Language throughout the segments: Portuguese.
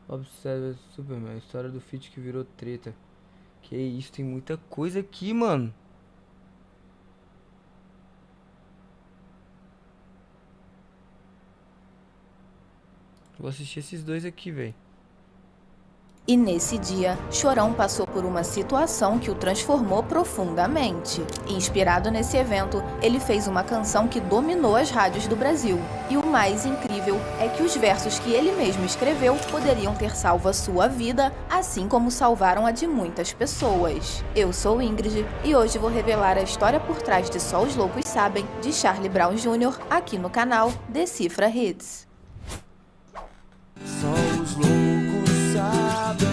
Observe Superman, história do feat que virou treta. Que isso, tem muita coisa aqui, mano. Vou assistir esses dois aqui, velho. E nesse dia, Chorão passou por uma situação que o transformou profundamente. Inspirado nesse evento, ele fez uma canção que dominou as rádios do Brasil. E o mais incrível é que os versos que ele mesmo escreveu poderiam ter salvo a sua vida, assim como salvaram a de muitas pessoas. Eu sou Ingrid e hoje vou revelar a história por trás de Só os Loucos Sabem, de Charlie Brown Jr., aqui no canal Decifra Hits. Só os loucos sabem.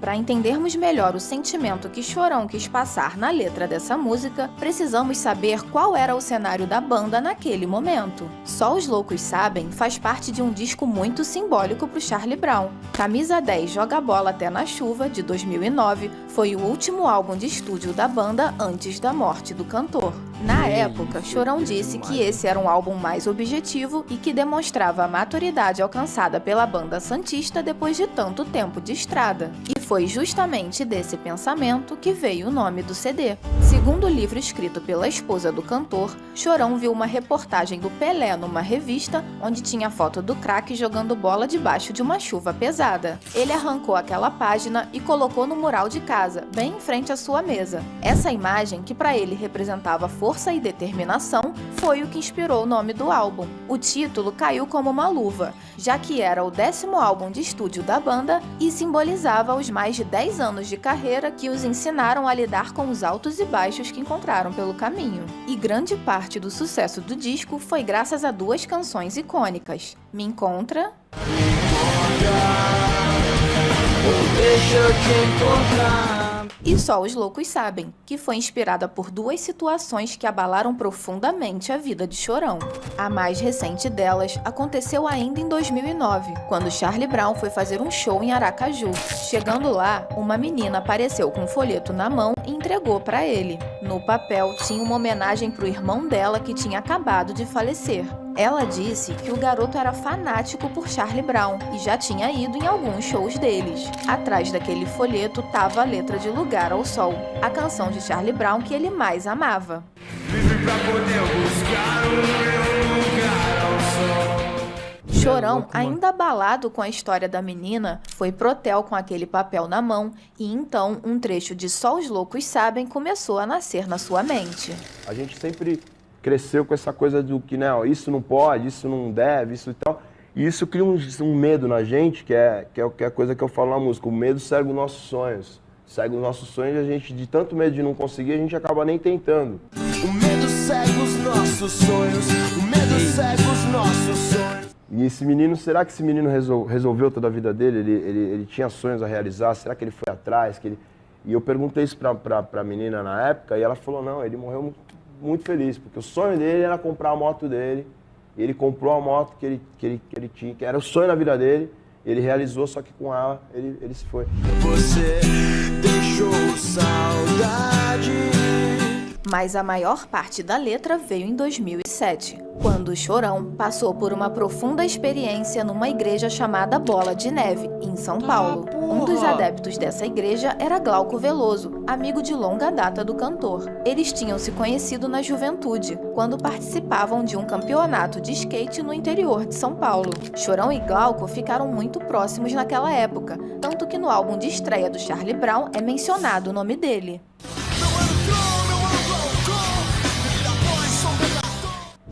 Para entendermos melhor o sentimento que Chorão quis passar na letra dessa música, precisamos saber qual era o cenário da banda naquele momento. Só os Loucos Sabem faz parte de um disco muito simbólico para o Charlie Brown. Camisa 10 Joga Bola Até na Chuva, de 2009, foi o último álbum de estúdio da banda antes da morte do cantor. Na época, Chorão disse que esse era um álbum mais objetivo e que demonstrava a maturidade alcançada pela banda santista depois de tanto tempo de estrada. E foi justamente desse pensamento que veio o nome do CD. Segundo o livro escrito pela esposa do cantor, Chorão viu uma reportagem do Pelé numa revista onde tinha foto do craque jogando bola debaixo de uma chuva pesada. Ele arrancou aquela página e colocou no mural de casa, bem em frente à sua mesa. Essa imagem, que para ele representava força e determinação, foi o que inspirou o nome do álbum. O título caiu como uma luva, já que era o 10º álbum de estúdio da banda e simbolizava os mais de 10 anos de carreira que os ensinaram a lidar com os altos e baixos que encontraram pelo caminho. E grande parte do sucesso do disco foi graças a duas canções icônicas: Me Encontra Deixa eu te encontrar. e Só os Loucos Sabem, que foi inspirada por duas situações que abalaram profundamente a vida de Chorão. A mais recente delas aconteceu ainda em 2009, quando Charlie Brown foi fazer um show em Aracaju. Chegando lá, uma menina apareceu com um folheto na mão e entregou para ele. No papel tinha uma homenagem para o irmão dela que tinha acabado de falecer. Ela disse que o garoto era fanático por Charlie Brown e já tinha ido em alguns shows deles. Atrás daquele folheto estava a letra de Lugar ao Sol, a canção de Charlie Brown que ele mais amava. Vive pra poder buscar o meu lugar ao sol. Chorão, ainda abalado com a história da menina, foi pro hotel com aquele papel na mão e então um trecho de Só os Loucos Sabem começou a nascer na sua mente. A gente sempre cresceu com essa coisa do que, não, isso não pode, isso não deve, isso e tal. E isso cria um medo na gente, que é a coisa que eu falo na música. O medo cega os nossos sonhos. Cega os nossos sonhos e a gente, de tanto medo de não conseguir, a gente acaba nem tentando. O medo cega os nossos sonhos. O medo cega os nossos sonhos. E esse menino, será que esse menino resolveu toda a vida dele? Ele tinha sonhos a realizar? Será que ele foi atrás? E eu perguntei isso pra menina na época e ela falou, não, ele morreu muito feliz, porque o sonho dele era comprar a moto dele. Ele comprou a moto que ele tinha, que era o sonho da vida dele. Ele realizou, só que com ela ele se foi. Você deixou saudade. Mas a maior parte da letra veio em 2007, quando Chorão passou por uma profunda experiência numa igreja chamada Bola de Neve, em São Paulo. Um dos adeptos dessa igreja era Glauco Veloso, amigo de longa data do cantor. Eles tinham se conhecido na juventude, quando participavam de um campeonato de skate no interior de São Paulo. Chorão e Glauco ficaram muito próximos naquela época, tanto que no álbum de estreia do Charlie Brown é mencionado o nome dele.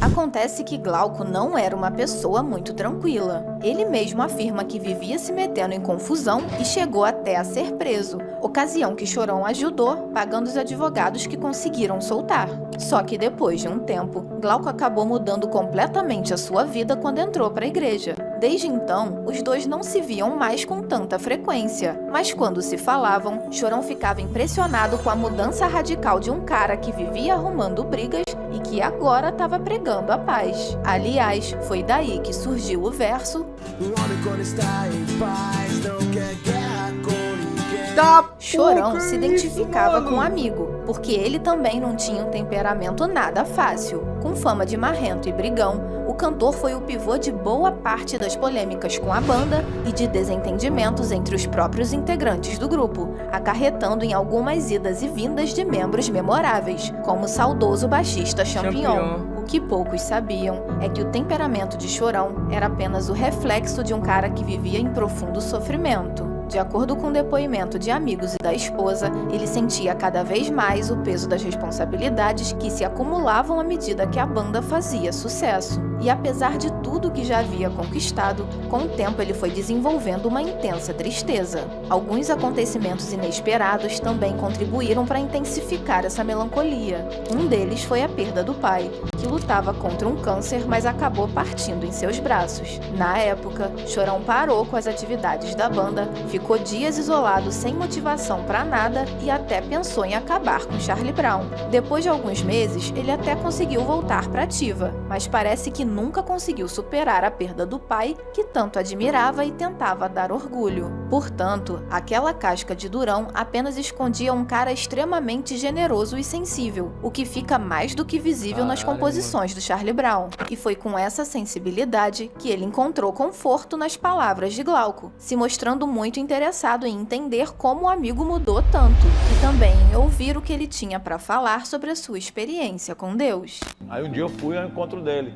Acontece que Glauco não era uma pessoa muito tranquila. Ele mesmo afirma que vivia se metendo em confusão e chegou até a ser preso, ocasião que Chorão ajudou, pagando os advogados que conseguiram soltar. Só que depois de um tempo, Glauco acabou mudando completamente a sua vida quando entrou para a igreja. Desde então, os dois não se viam mais com tanta frequência, mas quando se falavam, Chorão ficava impressionado com a mudança radical de um cara que vivia arrumando brigas e que agora estava pregando a paz. Aliás, foi daí que surgiu o verso: O homem quando está em paz não quer guerra com ninguém. Chorão se identificava com o amigo, porque ele também não tinha um temperamento nada fácil. Com fama de marrento e brigão, o cantor foi o pivô de boa parte das polêmicas com a banda e de desentendimentos entre os próprios integrantes do grupo, acarretando em algumas idas e vindas de membros memoráveis, como o saudoso baixista Champignon. O que poucos sabiam é que o temperamento de Chorão era apenas o reflexo de um cara que vivia em profundo sofrimento. De acordo com o depoimento de amigos e da esposa, ele sentia cada vez mais o peso das responsabilidades que se acumulavam à medida que a banda fazia sucesso. E apesar de tudo que já havia conquistado, com o tempo ele foi desenvolvendo uma intensa tristeza. Alguns acontecimentos inesperados também contribuíram para intensificar essa melancolia. Um deles foi a perda do pai, que lutava contra um câncer, mas acabou partindo em seus braços. Na época, Chorão parou com as atividades da banda, ficou dias isolado sem motivação para nada e até pensou em acabar com Charlie Brown. Depois de alguns meses, ele até conseguiu voltar para a ativa, mas parece que nunca conseguiu superar a perda do pai, que tanto admirava e tentava dar orgulho. Portanto, aquela casca de durão apenas escondia um cara extremamente generoso e sensível, o que fica mais do que visível nas composições do Charlie Brown. E foi com essa sensibilidade que ele encontrou conforto nas palavras de Glauco, se mostrando muito interessado em entender como o amigo mudou tanto, e também em ouvir o que ele tinha para falar sobre a sua experiência com Deus. Aí um dia eu fui ao encontro dele,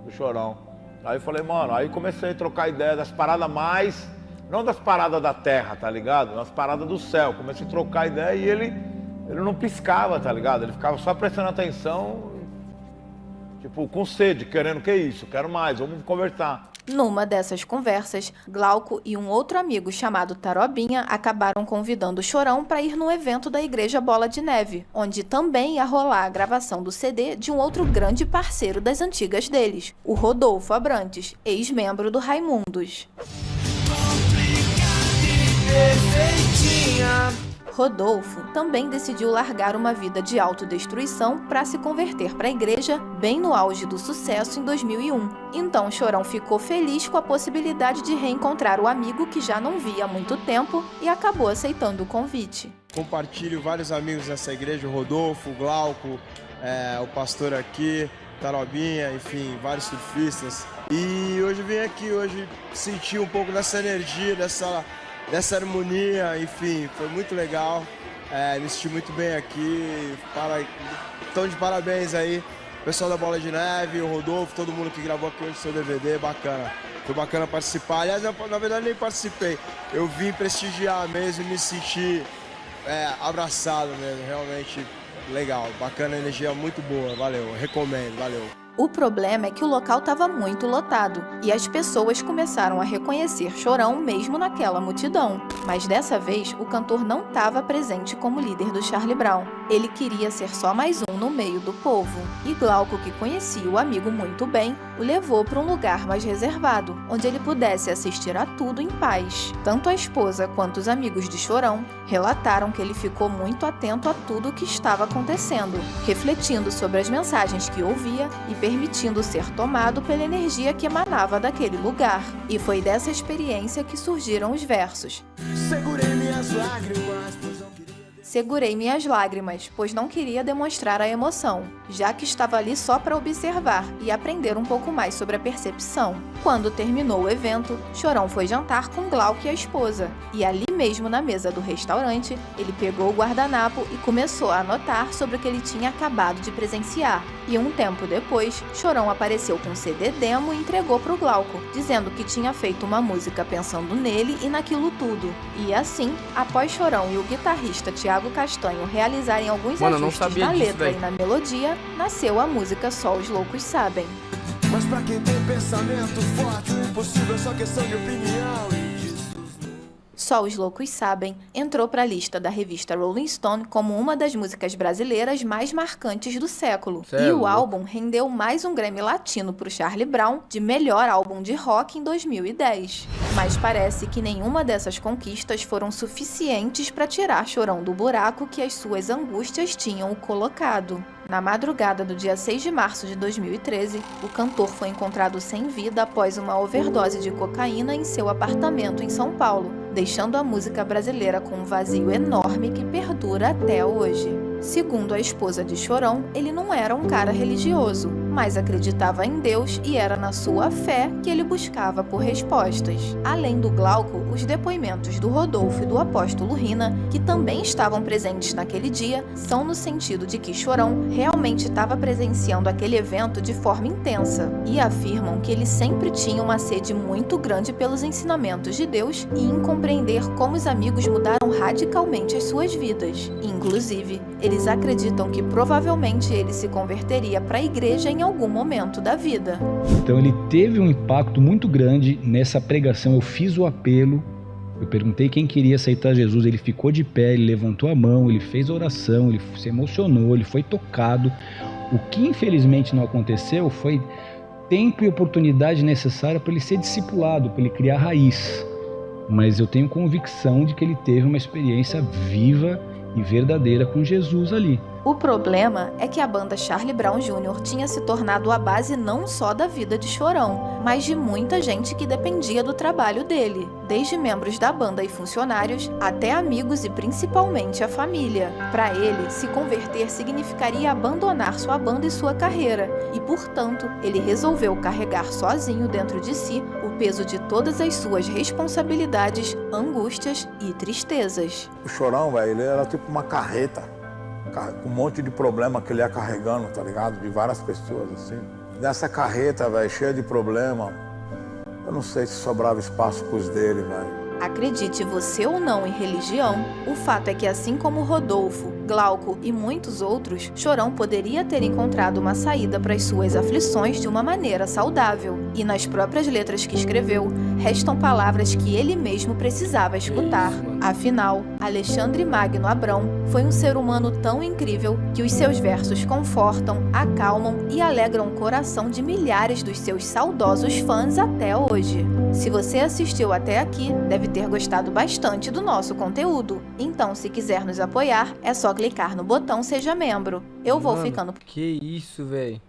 do Chorão. Aí eu falei, mano, aí comecei a trocar ideia das paradas mais, não das paradas da terra, tá ligado? Das paradas do céu. Comecei a trocar ideia e ele não piscava, tá ligado? Ele ficava só prestando atenção, tipo, com sede, querendo que isso, quero mais, vamos conversar. Numa dessas conversas, Glauco e um outro amigo chamado Tarobinha acabaram convidando o Chorão para ir no evento da Igreja Bola de Neve, onde também ia rolar a gravação do CD de um outro grande parceiro das antigas deles, o Rodolfo Abrantes, ex-membro do Raimundos. Rodolfo também decidiu largar uma vida de autodestruição para se converter para a igreja bem no auge do sucesso em 2001. Então Chorão ficou feliz com a possibilidade de reencontrar o amigo que já não via há muito tempo e acabou aceitando o convite. Compartilho vários amigos nessa igreja, o Rodolfo, o Glauco, o pastor aqui, Tarobinha, enfim, vários surfistas. E hoje eu vim aqui, hoje senti um pouco dessa energia, dessa harmonia, enfim, foi muito legal, me senti muito bem aqui, então de parabéns aí, pessoal da Bola de Neve, o Rodolfo, todo mundo que gravou aqui hoje seu DVD, bacana, foi bacana participar, aliás, na verdade nem participei, eu vim prestigiar mesmo e me senti abraçado mesmo, realmente legal, bacana, energia muito boa, valeu, recomendo, valeu. O problema é que o local estava muito lotado e as pessoas começaram a reconhecer Chorão mesmo naquela multidão. Mas dessa vez, o cantor não estava presente como líder do Charlie Brown. Ele queria ser só mais um no meio do povo. E Glauco, que conhecia o amigo muito bem, o levou para um lugar mais reservado, onde ele pudesse assistir a tudo em paz. Tanto a esposa quanto os amigos de Chorão relataram que ele ficou muito atento a tudo o que estava acontecendo, refletindo sobre as mensagens que ouvia e permitindo ser tomado pela energia que emanava daquele lugar. E foi dessa experiência que surgiram os versos. Segurei minhas lágrimas, pois não queria demonstrar a emoção, já que estava ali só para observar e aprender um pouco mais sobre a percepção. Quando terminou o evento, Chorão foi jantar com Glauco e a esposa, e ali mesmo na mesa do restaurante, ele pegou o guardanapo e começou a anotar sobre o que ele tinha acabado de presenciar. E um tempo depois, Chorão apareceu com um CD demo e entregou para o Glauco, dizendo que tinha feito uma música pensando nele e naquilo tudo. E assim, após Chorão e o guitarrista Thiago Castanho realizarem alguns ajustes na letra e na melodia, nasceu a música Só os Loucos Sabem. Mas pra quem tem pensamento forte, o impossível é só questão de opinião. Só os Loucos Sabem entrou para a lista da revista Rolling Stone como uma das músicas brasileiras mais marcantes do século. E o álbum rendeu mais um Grammy Latino para o Charlie Brown de melhor álbum de rock em 2010. Mas parece que nenhuma dessas conquistas foram suficientes para tirar Chorão do buraco que as suas angústias tinham o colocado. Na madrugada do dia 6 de março de 2013, o cantor foi encontrado sem vida após uma overdose de cocaína em seu apartamento em São Paulo, deixando a música brasileira com um vazio enorme que perdura até hoje. Segundo a esposa de Chorão, ele não era um cara religioso, mas acreditava em Deus e era na sua fé que ele buscava por respostas. Além do Glauco, os depoimentos do Rodolfo e do apóstolo Rina, que também estavam presentes naquele dia, são no sentido de que Chorão realmente estava presenciando aquele evento de forma intensa e afirmam que ele sempre tinha uma sede muito grande pelos ensinamentos de Deus e em compreender como os amigos mudaram radicalmente as suas vidas. Inclusive, eles acreditam que provavelmente ele se converteria para a igreja em algum momento da vida. Então ele teve um impacto muito grande nessa pregação. Eu fiz o apelo, eu perguntei quem queria aceitar Jesus, ele ficou de pé, ele levantou a mão, ele fez a oração, ele se emocionou, ele foi tocado. O que infelizmente não aconteceu foi tempo e oportunidade necessária para ele ser discipulado, para ele criar raiz. Mas eu tenho convicção de que ele teve uma experiência viva e verdadeira com Jesus ali. O problema é que a banda Charlie Brown Jr. tinha se tornado a base não só da vida de Chorão, mas de muita gente que dependia do trabalho dele, desde membros da banda e funcionários, até amigos e principalmente a família. Para ele, se converter significaria abandonar sua banda e sua carreira, e portanto, ele resolveu carregar sozinho dentro de si o peso de todas as suas responsabilidades, angústias e tristezas. O Chorão, velho, ele era tipo uma carreta, com um monte de problema que ele ia carregando, tá ligado? De várias pessoas, assim. Nessa carreta, velho, cheia de problema, eu não sei se sobrava espaço pros dele, velho. Acredite você ou não em religião, o fato é que assim como Rodolfo, Glauco e muitos outros, Chorão poderia ter encontrado uma saída para as suas aflições de uma maneira saudável. E nas próprias letras que escreveu, restam palavras que ele mesmo precisava escutar. Afinal, Alexandre Magno Abrão foi um ser humano tão incrível que os seus versos confortam, acalmam e alegram o coração de milhares dos seus saudosos fãs até hoje. Se você assistiu até aqui, deve ter gostado bastante do nosso conteúdo. Então, se quiser nos apoiar, é só clicar no botão Seja Membro. Eu vou Mano, ficando... Que isso, velho.